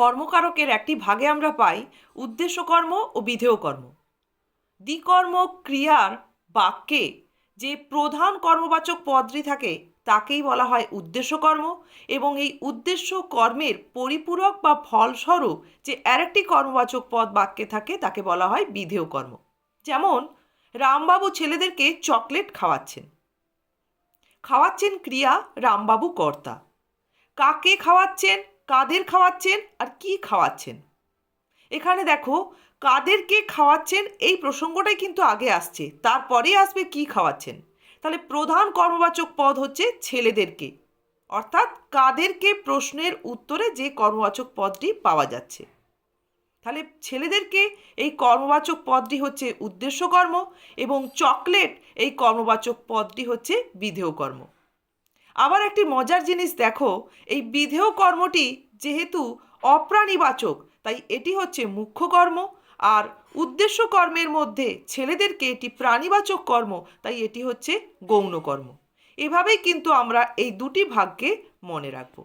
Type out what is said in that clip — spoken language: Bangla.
কর্মকারকের একটি ভাগে আমরা পাই উদ্দেশ্য কর্ম ও বিধেয় কর্ম। দ্বিকর্ম ক্রিয়ার বাক্যে যে প্রধান কর্মবাচক পদটি থাকে তাকেই বলা হয় উদ্দেশ্য কর্ম, এবং এই উদ্দেশ্য কর্মের পরিপূরক বা ফলস্বরূপ যে আরেকটি কর্মবাচক পদ বাক্যে থাকে তাকে বলা হয় বিধেয় কর্ম। যেমন রামবাবু ছেলেদেরকে চকলেট খাওয়াচ্ছেন। খাওয়াচ্ছেন ক্রিয়া, রামবাবু কর্তা। কাকে খাওয়াচ্ছেন, কাদের খাওয়াচ্ছেন আর কি খাওয়াচ্ছেন। এখানে দেখো কাদেরকে খাওয়াচ্ছেন এই প্রসঙ্গটাই কিন্তু আগে আসছে, তারপরে আসবে কি খাওয়াচ্ছেন। তাহলে প্রধান কর্মবাচক পদ হচ্ছে ছেলেদেরকে, অর্থাৎ কাদেরকে প্রশ্নের উত্তরে যে কর্মবাচক পদটি পাওয়া যাচ্ছে। তাহলে ছেলেদেরকে এই কর্মবাচক পদটি হচ্ছে উদ্দেশ্য কর্ম, এবং চকলেট এই কর্মবাচক পদটি হচ্ছে বিধেয় কর্ম। আবার একটি মজার জিনিস দেখো, এই বিধেয় কর্মটি যেহেতু অপ্রাণীবাচক তাই এটি হচ্ছে মুখ্য কর্ম, আর উদ্দেশ্য কর্মের মধ্যে ছেলেদেরকে এটি প্রাণীবাচক কর্ম, তাই এটি হচ্ছে গৌণ কর্ম। এভাবেই কিন্তু আমরা এই দুটি ভাগকে মনে রাখবো।